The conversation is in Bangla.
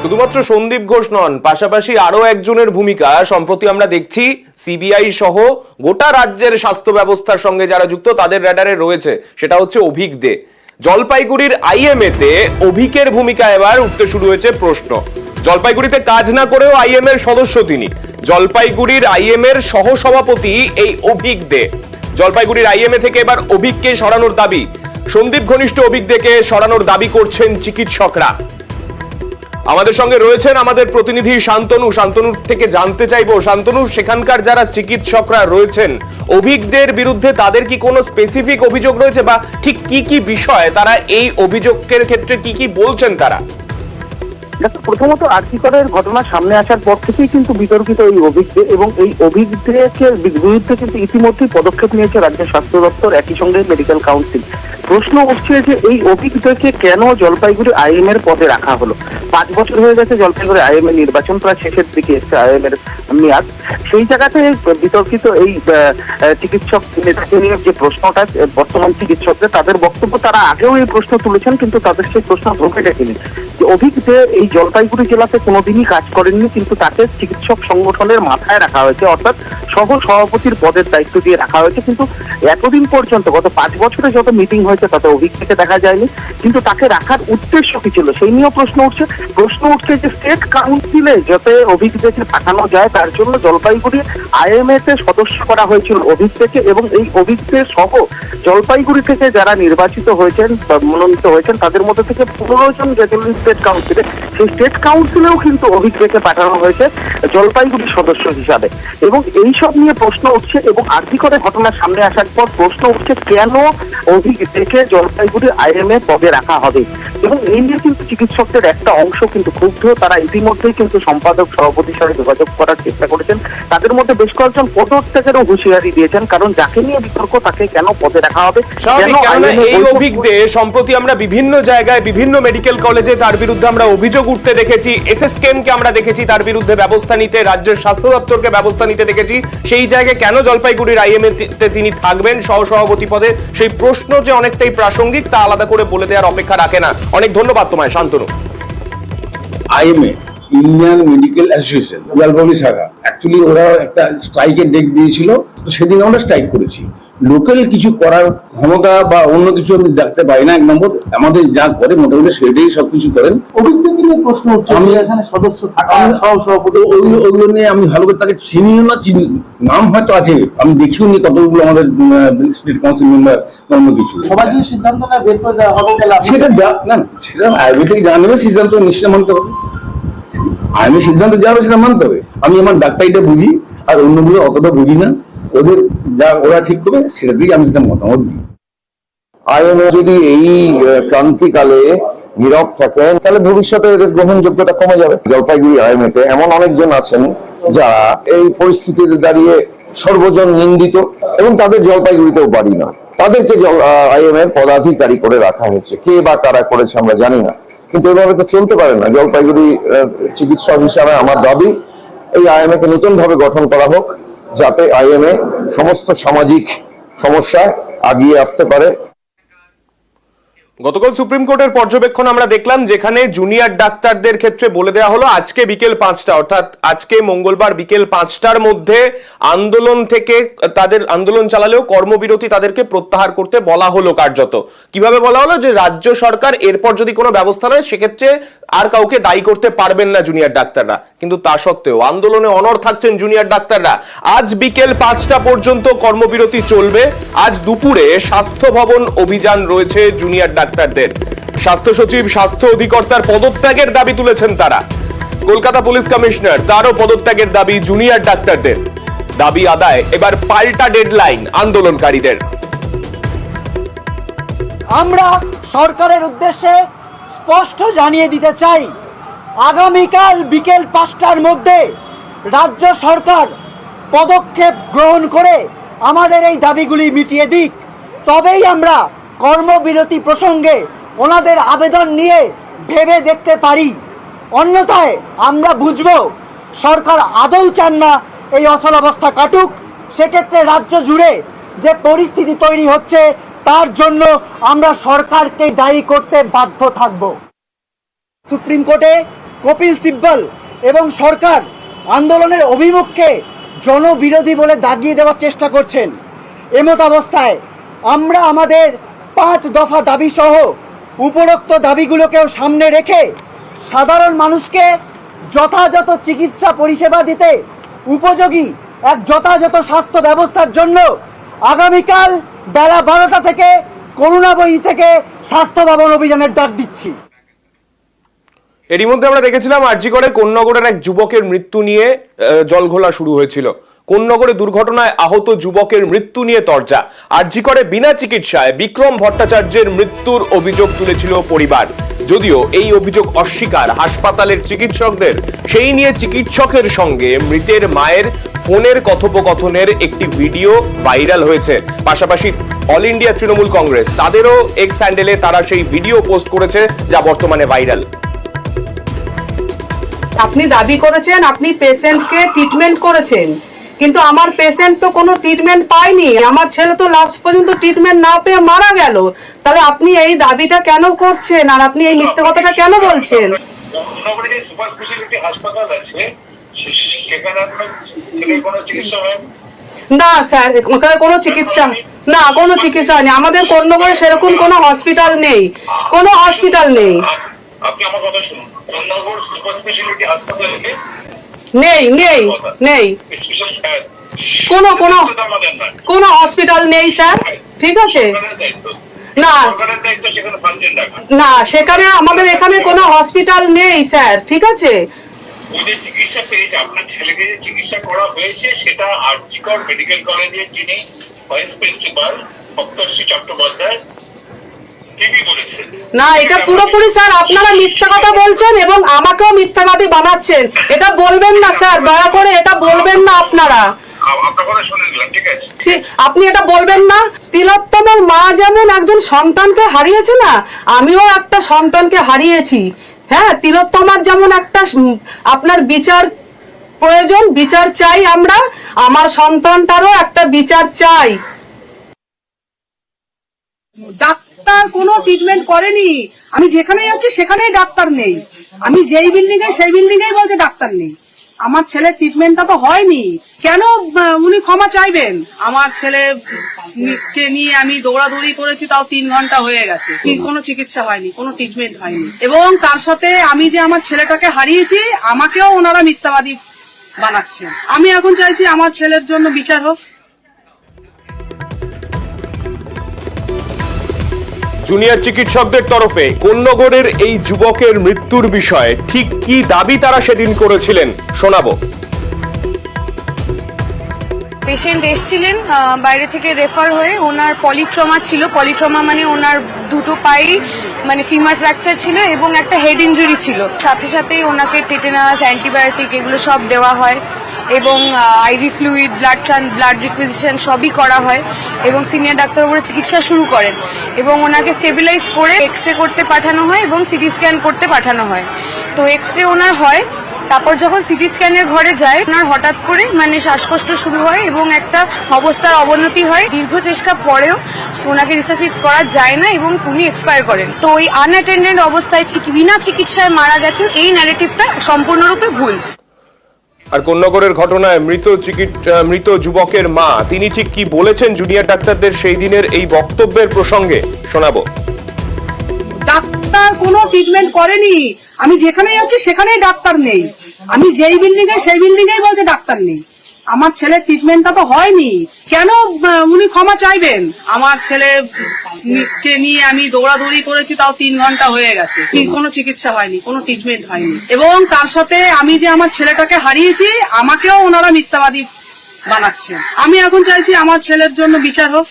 শুধুমাত্র সন্দীপ ঘোষ নন, পাশাপাশি আরো একজনের ভূমিকা সম্প্রতি আমরা দেখছি সিবিআই সহ গোটা রাজ্যের স্বাস্থ্য ব্যবস্থার সঙ্গে যারা যুক্ত তাদের র্যাডারে রয়েছে, সেটা হচ্ছে অভিক দে। জলপাইগুড়ির আইএমএ তে অভিকের ভূমিকা এবার উঠতে শুরু হয়েছে প্রশ্ন। জলপাইগুড়িতে কাজ না করেও আইএম এর সদস্য তিনি, জলপাইগুড়ির আইএম এর সহসভাপতি এই অভিক দে। জলপাইগুড়ির আইএমএ থেকে এবার অভিককে সরানোর দাবি, সন্দীপ ঘনিষ্ঠ অভিক দেকে সরানোর দাবি করছেন চিকিৎসকরা। আমাদের সঙ্গে রয়েছেন আমাদের প্রতিনিধি শান্তনু। শান্তনুর থেকে জানতে চাইবো, শান্তনু, সেখানকার যারা চিকিৎসকরা রয়েছেন অভিকদের বিরুদ্ধে তাদের কি কোনো স্পেসিফিক অভিযোগ রয়েছে, বা ঠিক কি কি বিষয় তারা এই অভিযোগের ক্ষেত্রে কি কি বলছেন তারা? প্রথমত আর্থিকরের ঘটনা সামনে আসার পর থেকেই কিন্তু বিতর্কিত এই অভিজ্ঞ, এবং এই অভিজ্ঞকে বিরুদ্ধে কিন্তু ইতিমধ্যেই পদক্ষেপ নিয়েছে রাজ্য স্বাস্থ্য দপ্তর, একই সঙ্গে মেডিকেল কাউন্সিল। প্রশ্ন উঠছে যে এই অভিজ্ঞকে কেন জলপাইগুড়ি আইএম এর পদে রাখা হলো। 5 বছর হয়ে গেছে জলপাইগুড়ি আইএম এর নির্বাচন, প্রায় শেষের দিকে এসছে আইএম এর মেয়াদ। সেই জায়গাতে বিতর্কিত এই চিকিৎসক নেতাকে নিয়ে যে প্রশ্নটা, বর্তমান চিকিৎসকদের তাদের বক্তব্য, তারা আগেও এই প্রশ্ন তুলেছেন, কিন্তু তাদের সেই প্রশ্ন ধোকে দেখেনি যে অভিজ্ঞ এই জলপাইগুড়ি জেলাতে কোনোদিনই কাজ করেননি, কিন্তু তাকে চিকিৎসক সংগঠনের মাথায় রাখা হয়েছে, অর্থাৎ সহ সভাপতির পদের দায়িত্ব দিয়ে রাখা হয়েছে। কিন্তু এতদিন পর্যন্ত গত 5 বছরে যত মিটিং হয়েছে তাতে অভিজ্ঞকে দেখা যায়নি, কিন্তু তাকে রাখার উদ্দেশ্য কি ছিল সেই নিয়েও প্রশ্ন উঠছে যে স্টেট কাউন্সিলে যাতে অভিজ্ঞকে পাঠানো যায় তার জন্য জলপাইগুড়ি আইএমএ তে সদস্য করা হয়েছিল অভিজ্ঞকে, এবং এই অভিজ্ঞ সহ জলপাইগুড়ি থেকে যারা নির্বাচিত হয়েছেন বা মনোনীত হয়েছেন তাদের মধ্যে থেকে 15 জন গেছিলেন স্টেট কাউন্সিলে। সেই স্টেট কাউন্সিলেও কিন্তু অভিজ্ঞকে পাঠানো হয়েছে জলপাইগুড়ির সদস্য হিসাবে, এবং এই সব নিয়ে প্রশ্ন উঠছে। এবং আর্থিকরের ঘটনা সামনে আসার পর প্রশ্ন উঠছে কেন অভিজ্ঞকে জলপাইগুড়ি আইএমএ পদে রাখা হবে, এবং এই নিয়ে কিন্তু চিকিৎসকদের একটা অংশ কিন্তু ক্ষুব্ধ। তারা ইতিমধ্যেই কিন্তু সম্পাদক সভাপতির সাথে যোগাযোগ করার চেষ্টা করেছেন, তাদের মধ্যে বেশ কয়েকজন পদত্যাগেরও হুঁশিয়ারি দিয়েছেন, কারণ যাকে নিয়ে বিতর্ক তাকে কেন পদে রাখা হবে। এই অভিজ্ঞে সম্প্রতি আমরা বিভিন্ন জায়গায় বিভিন্ন মেডিকেল কলেজে তার বিরুদ্ধে আমরা অভিযোগ উঠতে দেখেছি, এসএসকেএমকে আমরা দেখেছি তার বিরুদ্ধে ব্যবস্থা নিতে, রাজ্যের স্বাস্থ্য দপ্তরকে ব্যবস্থা নিতে দেখেছি। সেই জায়গায় কেন জলপাইগুড়ির আইএমএ তে তিনি থাকবেন সহসভাপতি পদে, সেই প্রশ্ন যে অনেকটাই প্রাসঙ্গিক তা আলাদা করে বলে দেওয়ার অপেক্ষা রাখে না। অনেক ধন্যবাদ তোমায় Shantanu. IMA Indian medical association Jalpaiguri শাখা, অ্যাকচুয়ালি ওরা একটা স্ট্রাইকের ডেক দিয়েছিল, তো সেদিন আমরা স্ট্রাইক করেছি। লোকাল কিছু করার ক্ষমতা বা অন্য কিছু আমি দেখতে পাই না। 1 নম্বর, আমাদের যা করে মোটামুটি সেটাই সবকিছু করেন। অভিজ্ঞকে নিয়ে প্রশ্ন উঠছে, আমি এখানে সদস্য থাকা সহসভাপতি, ওইগুলো নিয়ে আমি ভালো করে তাকে চিনিও না, নাম হয়তো আছে, আমি দেখিও নি কতগুলো আমাদের স্টেট কাউন্সিল মেম্বার অন্য কিছু। সবাই যে সিদ্ধান্তটা বের করে দেওয়া হবে সেটা না, সেটা আইবি থেকে জানাবে, সিদ্ধান্ত নিশ্চয় মানতে হবে। আমি সিদ্ধান্ত যা হবে সেটা মানতে হবে। আমি আমার ডাক্তারিটা বুঝি, আর অন্যগুলো অতটা বুঝি না। ওদের যা ওরা ঠিক করবে সেটাতেই আমি মতামত দিই। আইএমএ যদি এই ক্রান্তিকালে নীরব থাকেন তাহলে ভবিষ্যতে এদের গ্রহণযোগ্যতা কমে যাবে। জলপাইগুড়ি আইএমএ তে এমন অনেকজন আছেন যারা এই পরিস্থিতিতে দাঁড়িয়ে সর্বজন নিন্দিত, এবং তাদের জলপাইগুড়িতেও বাড়ি না, তাদেরকে আইএমএ এর পদাধিকারী করে রাখা হয়েছে। কে বা কারা করেছে আমরা জানি না, কিন্তু এভাবে তো চলতে পারে না। জলপাইগুড়ি চিকিৎসক হিসাবে আমার দাবি এই আইএমএ কে নতুন ভাবে গঠন করা হোক, যাতে আইএমএ সমস্ত সামাজিক সমস্যায় আগিয়ে আসতে পারে। গতকাল সুপ্রিম কোর্টের পর্যবেক্ষণ আমরা দেখলাম, যেখানে জুনিয়র ডাক্তারদের ক্ষেত্রে বলে দেওয়া হলো আজকে বিকেল 5টা, অর্থাৎ আজকে মঙ্গলবার বিকেল 5টার মধ্যে আন্দোলন থেকে, তাদের আন্দোলন চালালেও কর্মবিরতি তাদেরকে প্রত্যাহার করতে বলা হলো। কার্যত কিভাবে বলা হলো যে রাজ্য সরকার এরপর যদি কোনো ব্যবস্থা নেয় সেক্ষেত্রে আর কাউকে দায়ী করতে পারবেন না জুনিয়র ডাক্তাররা। কিন্তু তা সত্ত্বেও আন্দোলনে অনড় থাকছেন জুনিয়র ডাক্তাররা। আজ বিকেল 5টা পর্যন্ত কর্মবিরতি চলবে। আজ দুপুরে স্বাস্থ্য ভবন অভিযান রয়েছে জুনিয়র ডাক্তারদের। স্বাস্থ্য সচিব, স্বাস্থ্য অধিকর্তার পদত্যাগের দাবি তুলেছেন তারা। কলকাতা পুলিশ কমিশনার, তারও পদত্যাগের দাবি জুনিয়র ডাক্তারদের। দাবি আদায় এবার পাল্টা ডেডলাইন আন্দোলনকারীদের। আমরা সরকারের উদ্দেশ্যে স্পষ্ট জানিয়ে দিতে চাই, আগামীকাল বিকেল 5টার মধ্যে রাজ্য সরকার পদক্ষেপ গ্রহণ করে আমাদের এই দাবিগুলি মিটিয়ে দিক, তবেই আমরা কর্মবিরতি প্রসঙ্গে ওনাদের আবেদন নিয়ে ভেবে দেখতে পারি। অন্যথায় আমরা বুঝব সরকার আদৌ চান না এই অচলাবস্থা কাটুক। সেক্ষেত্রে রাজ্য জুড়ে যে পরিস্থিতি তৈরি হচ্ছে তার জন্য আমরা সরকারকে দায়ী করতে বাধ্য থাকব। সুপ্রিম কোর্টে কপিল সিব্বল এবং সরকার আন্দোলনের অভিমুখকে জনবিরোধী বলে দাগিয়ে দেওয়ার চেষ্টা করছেন। এমত অবস্থায় আমরা আমাদের 5 দফা দাবি সহ উপরোক্ত দাবিগুলোকেও সামনে রেখে সাধারণ মানুষকে যথাযথ চিকিৎসা পরিষেবা দিতে উপযোগী এক যথাযথ স্বাস্থ্য ব্যবস্থার জন্য আগামীকাল বেলা 12টা থেকে করুণাবয়ী থেকে স্বাস্থ্য ভবন অভিযানের ডাক দিচ্ছি। এরই মধ্যে আমরা দেখেছিলাম আরজিকরে কোন্নগরের এক যুবকের মৃত্যু নিয়ে জলঘোলা শুরু হয়েছিল। কোন্নগরে দুর্ঘটনায় আহত যুবকের মৃত্যু নিয়ে তরজা। আরজিকরে বিনা চিকিৎসায় বিক্রম ভট্টাচার্যের মৃত্যুর অভিযোগ তুলেছিল পরিবার। যদিও এই অভিযোগ অস্বীকার হাসপাতালের চিকিৎসকদের, সেই নিয়ে চিকিৎসকের সঙ্গে মৃতের মায়ের ফোনের কথোপকথনের একটি ভিডিও ভাইরাল হয়েছে। পাশাপাশি অল ইন্ডিয়া তৃণমূল কংগ্রেস তাদেরও এক্স হ্যান্ডেলে তারা সেই ভিডিও পোস্ট করেছে, যা বর্তমানে ভাইরাল। আপনি দাবি করেছেন আপনি পেশেন্টকে ট্রিটমেন্ট করেছেন, কিন্তু আমার পেশেন্ট তো কোনো ট্রিটমেন্ট পায়নি। আমার ছেলে তো লাস্ট পর্যন্ত ট্রিটমেন্ট না পেয়ে মারা গেল। তাহলে আপনি এই দাবিটা কেন করছেন আর আপনি এই মিথ্যে কথাটা কেন বলছেন? না স্যার, ওখানে কোনো চিকিৎসা না, কোনো চিকিৎসা হয়নি। আমাদের কোন্নগরে সেরকম কোনো হসপিটাল নেই, কোনো হসপিটাল নেই। আপনি আমার কথা শুনুন, কোন্নগর সুপার স্পেশালিটি হাসপাতালে নেই নেই নেই, কোনো কোনো কোনো হসপিটাল নেই স্যার, ঠিক আছে? না না, সেখানে আমাদের এখানে কোনো হসপিটাল নেই স্যার, ঠিক আছে? ওদের চিকিৎসা পেয়েছে, আপনার ছেলেকে যে চিকিৎসা করা হয়েছে সেটা আরজিকর মেডিকেল কলেজের যিনি ভাইস প্রিন্সিপাল সপ্তর্ষি চট্টোপাধ্যায় তিনি বলেছেন। না, এটা পুরোপুরি স্যার আপনারা মিথ্যা কথা বলছেন এবং আমাকেও মিথ্যাবাদী বানাচ্ছেন। এটা বলবেন না স্যার, দয়া করে এটা বলবেন না আপনারা। আপনার কথা শুনে নিলাম, ঠিক আছে? ঠিক, আপনি এটা বলবেন না। তিলোত্তমার মা যেমন একজন সন্তানকে হারিয়েছে, না আমিও একটা সন্তানকে হারিয়েছি। হ্যাঁ, তিলোত্তমার যেমন একটা আপনার বিচার প্রয়োজন, বিচার চাই আমরা, আমার সন্তানটারও একটা বিচার চাই। ডাক্তার কোনো ট্রিটমেন্ট করেনি। আমি যেখানেই যাচ্ছি সেখানেই ডাক্তার নেই। আমি যেই বিল্ডিং এ সেই বিল্ডিং এই বলছে ডাক্তার নেই। আমার ছেলের ট্রিটমেন্টটা তো হয়নি, কেন উনি ক্ষমা চাইবেন? আমার ছেলেকে নিয়ে আমি দৌড়াদৌড়ি করেছি, তাও 3 ঘন্টা হয়ে গেছে, কোনো চিকিৎসা হয়নি, কোনো ট্রিটমেন্ট হয়নি। এবং তার সাথে আমি যে আমার ছেলেটাকে হারিয়েছি, আমাকেও ওনারা মিথ্যাবাদী বানাচ্ছেন। আমি এখন চাইছি আমার ছেলের জন্য বিচার হোক। জুনিয়র চিকিৎসকদের তরফে কোন্নগরের এই যুবকের মৃত্যুর বিষয়ে ঠিক কি দাবি তারা সেদিন করেছিলেন শোনাবো। পেশেন্ট এসেছিলেন বাইরে থেকে রেফার হয়ে, ওনার পলিট্রমা ছিল। পলিট্রমা মানে ওনার দুটো পায়ে মানে ফিমার ফ্র্যাকচার ছিল এবং একটা হেড ইনজুরি ছিল। সাথে সাথেই ওনাকে টেটেনাস, অ্যান্টিবায়োটিক এগুলো সব দেওয়া হয় এবং আইভি ফ্লুইড, ব্লাড রিকুইজিশন সবই করা হয় এবং সিনিয়র ডাক্তার উপরে চিকিৎসা শুরু করেন এবং ওনাকে স্টেবিলাইজ করে এক্স রে করতে পাঠানো হয় এবং সিটি স্ক্যান করতে পাঠানো হয়। তো এক্স রে ওনার হয়, তারপর যখন সিটি স্ক্যানের ঘরে যায় ওনার হঠাৎ করে মানে শ্বাসকষ্ট শুরু হয় এবং একটা অবস্থার অবনতি হয়। দীর্ঘ চেষ্টা পরেও ওনাকে রিসাসিট করা যায় না এবং উনি এক্সপায়ার করেন। তো ওই আনঅ্যাটেন্ডেড অবস্থায় বিনা চিকিৎসায় মারা গেছেন, এই ন্যারেটিভটা সম্পূর্ণরূপে ভুল। আর কোন্নগরের ঘটনায় মৃত যুবকের মা তিনি ঠিক কি বলেছেন জুনিয়র ডাক্তারদের সেই দিনের এই বক্তব্যের প্রসঙ্গে শোনাবো। ডাক্তার কোনো ট্রিটমেন্ট করেনি। আমি যেখানেই যাচ্ছি সেখানেই ডাক্তার নেই। আমি যেই বিল্ডিং এ সেই বিল্ডিং এই বলছে ডাক্তার নেই। আমার ছেলের ট্রিটমেন্টটা তো হয়নি, কেন উনি ক্ষমা চাইবেন? আমার ছেলেকে নিয়ে আমি দৌড়াদৌড়ি করেছি, তাও 3 ঘন্টা হয়ে গেছে, কোনো চিকিৎসা হয়নি, কোনো ট্রিটমেন্ট হয়নি। এবং তার সাথে আমি যে আমার ছেলেটাকে হারিয়েছি, আমাকেও ওনারা মিথ্যাবাদী বানাচ্ছেন। আমি এখন চাইছি আমার ছেলের জন্য বিচার হোক।